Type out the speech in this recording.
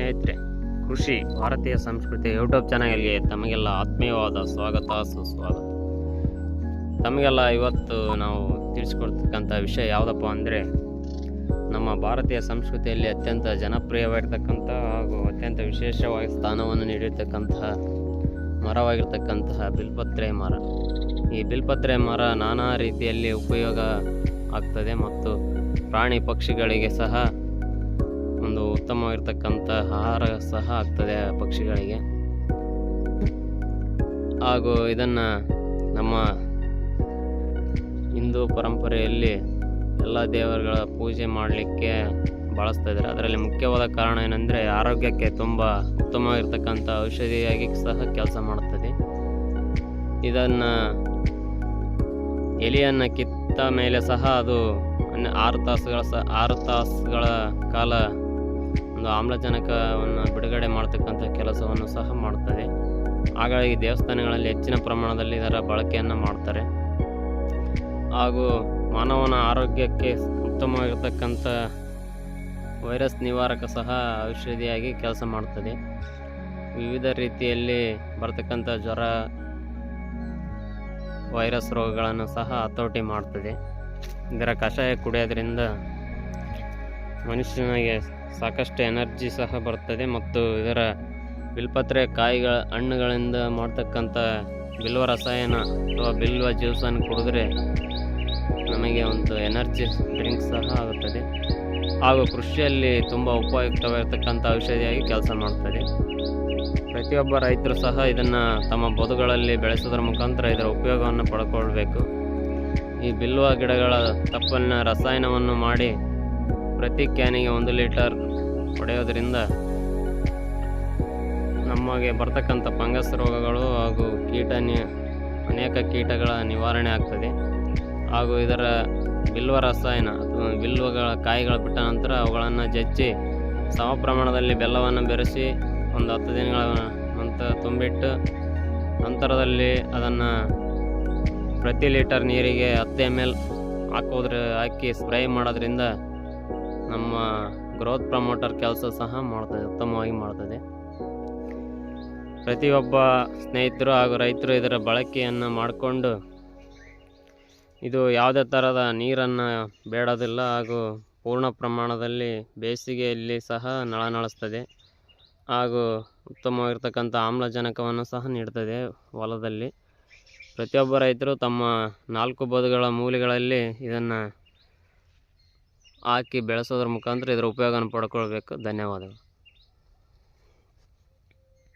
ಸ್ನೇಹಿತರೆ, ಕೃಷಿ ಭಾರತೀಯ ಸಂಸ್ಕೃತಿ ಯೂಟ್ಯೂಬ್ ಚಾನಲ್ಗೆ ತಮಗೆಲ್ಲ ಆತ್ಮೀಯವಾದ ಸ್ವಾಗತ ಸುಸ್ವಾಗತ. ತಮಗೆಲ್ಲ ಇವತ್ತು ನಾವು ತಿಳಿಸ್ಕೊಡ್ತಕ್ಕಂಥ ವಿಷಯ ಯಾವುದಪ್ಪ ಅಂದರೆ, ನಮ್ಮ ಭಾರತೀಯ ಸಂಸ್ಕೃತಿಯಲ್ಲಿ ಅತ್ಯಂತ ಜನಪ್ರಿಯವಾಗಿರ್ತಕ್ಕಂಥ ಹಾಗೂ ಅತ್ಯಂತ ವಿಶೇಷವಾಗಿ ಸ್ಥಾನವನ್ನು ನೀಡಿರ್ತಕ್ಕಂತಹ ಮರವಾಗಿರ್ತಕ್ಕಂತಹ ಬಿಲ್ಪತ್ರೆ ಮರ. ಈ ಬಿಲ್ಪತ್ರೆ ಮರ ನಾನಾ ರೀತಿಯಲ್ಲಿ ಉಪಯೋಗ ಆಗ್ತದೆ ಮತ್ತು ಪ್ರಾಣಿ ಪಕ್ಷಿಗಳಿಗೆ ಸಹ ಒಂದು ಉತ್ತಮವಾಗಿರ್ತಕ್ಕಂಥ ಆಹಾರ ಸಹ ಆಗ್ತದೆ ಪಕ್ಷಿಗಳಿಗೆ. ಹಾಗೂ ಇದನ್ನು ನಮ್ಮ ಹಿಂದೂ ಪರಂಪರೆಯಲ್ಲಿ ಎಲ್ಲ ದೇವರುಗಳ ಪೂಜೆ ಮಾಡಲಿಕ್ಕೆ ಬಳಸ್ತಾ ಇದ್ದಾರೆ. ಅದರಲ್ಲಿ ಮುಖ್ಯವಾದ ಕಾರಣ ಏನಂದರೆ, ಆರೋಗ್ಯಕ್ಕೆ ತುಂಬ ಉತ್ತಮವಾಗಿರ್ತಕ್ಕಂಥ ಔಷಧಿಯಾಗಿ ಸಹ ಕೆಲಸ ಮಾಡುತ್ತದೆ. ಇದನ್ನು ಎಲೆಯನ್ನು ಕಿತ್ತ ಮೇಲೆ ಸಹ ಅದು 6 ತಾಸುಗಳ ಕಾಲ ಒಂದು ಆಮ್ಲಜನಕವನ್ನು ಬಿಡುಗಡೆ ಮಾಡ್ತಕ್ಕಂಥ ಕೆಲಸವನ್ನು ಸಹ ಮಾಡುತ್ತದೆ. ಹಾಗಾಗಿ ದೇವಸ್ಥಾನಗಳಲ್ಲಿ ಹೆಚ್ಚಿನ ಪ್ರಮಾಣದಲ್ಲಿ ಇದರ ಬಳಕೆಯನ್ನು ಮಾಡ್ತಾರೆ. ಹಾಗೂ ಮಾನವನ ಆರೋಗ್ಯಕ್ಕೆ ಉತ್ತಮವಾಗಿರ್ತಕ್ಕಂಥ ವೈರಸ್ ನಿವಾರಕ ಸಹ ಔಷಧಿಯಾಗಿ ಕೆಲಸ ಮಾಡ್ತದೆ. ವಿವಿಧ ರೀತಿಯಲ್ಲಿ ಬರ್ತಕ್ಕಂಥ ಜ್ವರ, ವೈರಸ್ ರೋಗಗಳನ್ನು ಸಹ ಹತೋಟಿ ಮಾಡ್ತದೆ. ಇದರ ಕಷಾಯ ಕುಡಿಯೋದ್ರಿಂದ ಮನುಷ್ಯನಿಗೆ ಸಾಕಷ್ಟು ಎನರ್ಜಿ ಸಹ ಬರ್ತದೆ. ಮತ್ತು ಇದರ ಬಿಲ್ಪತ್ರೆ ಹಣ್ಣುಗಳಿಂದ ಮಾಡ್ತಕ್ಕಂಥ ಬಿಲ್ವ ರಸಾಯನ ಅಥವಾ ಬಿಲ್ವ ಜ್ಯೂಸನ್ನು ಕುಡಿದ್ರೆ ನಮಗೆ ಒಂದು ಎನರ್ಜಿ ಡ್ರಿಂಕ್ ಸಹ ಆಗುತ್ತದೆ. ಹಾಗೂ ಕೃಷಿಯಲ್ಲಿ ತುಂಬ ಉಪಯುಕ್ತವಾಗಿರ್ತಕ್ಕಂಥ ಔಷಧಿಯಾಗಿ ಕೆಲಸ ಮಾಡ್ತದೆ. ಪ್ರತಿಯೊಬ್ಬ ರೈತರು ಸಹ ಇದನ್ನು ತಮ್ಮ ಬದುಗಳಲ್ಲಿ ಬೆಳೆಸೋದ್ರ ಮುಖಾಂತರ ಇದರ ಉಪಯೋಗವನ್ನು ಪಡ್ಕೊಳ್ಬೇಕು. ಈ ಬಿಲ್ವ ಗಿಡಗಳ ತಪ್ಪಲಿನ ರಸಾಯನವನ್ನು ಮಾಡಿ ಪ್ರತಿ ಕ್ಯಾನಿಗೆ 1 ಲೀಟರ್ ಹೊಡೆಯೋದ್ರಿಂದ ನಮಗೆ ಬರ್ತಕ್ಕಂಥ ಫಂಗಸ್ ರೋಗಗಳು ಹಾಗೂ ಅನೇಕ ಕೀಟಗಳ ನಿವಾರಣೆ ಆಗ್ತದೆ. ಹಾಗೂ ಇದರ ಬಿಲ್ವ ರಸಾಯನ ಅಥವಾ ಬಿಲ್ವಗಳ ಕಾಯಿಗಳು ಬಿಟ್ಟ ನಂತರ ಅವುಗಳನ್ನು ಜಜ್ಜಿ ಸಮ ಪ್ರಮಾಣದಲ್ಲಿ ಬೆಲ್ಲವನ್ನು ಬೆರೆಸಿ ಒಂದು 10 ದಿನಗಳ ನಂತರ ತುಂಬಿಟ್ಟು ನಂತರದಲ್ಲಿ ಅದನ್ನು ಪ್ರತಿ ಲೀಟರ್ ನೀರಿಗೆ 10 ml ಹಾಕಿ ಸ್ಪ್ರೇ ಮಾಡೋದ್ರಿಂದ ನಮ್ಮ ಗ್ರೋತ್ ಪ್ರಮೋಟರ್ ಕೆಲಸ ಸಹ ಮಾಡ್ತದೆ, ಉತ್ತಮವಾಗಿ ಮಾಡ್ತದೆ. ಪ್ರತಿಯೊಬ್ಬ ಸ್ನೇಹಿತರು ಹಾಗೂ ರೈತರು ಇದರ ಬಳಕೆಯನ್ನು ಮಾಡಿಕೊಂಡು ಇದು ಯಾವುದೇ ಥರದ ನೀರನ್ನು ಬೇಡೋದಿಲ್ಲ ಹಾಗೂ ಪೂರ್ಣ ಪ್ರಮಾಣದಲ್ಲಿ ಬೇಸಿಗೆಯಲ್ಲಿ ಸಹ ನಳನಳಿಸ್ತದೆ. ಹಾಗೂ ಉತ್ತಮವಾಗಿರ್ತಕ್ಕಂಥ ಆಮ್ಲಜನಕವನ್ನು ಸಹ ನೀಡ್ತದೆ ಹೊಲದಲ್ಲಿ. ಪ್ರತಿಯೊಬ್ಬ ರೈತರು ತಮ್ಮ 4 ಬದುಗಳ ಮೂಲೆಗಳಲ್ಲಿ ಇದನ್ನು ಹಾಕಿ ಬೆಳೆಸೋದ್ರ ಮುಖಾಂತರ ಇದರ ಉಪಯೋಗವನ್ನು ಪಡ್ಕೊಳ್ಬೇಕು. ಧನ್ಯವಾದಗಳು.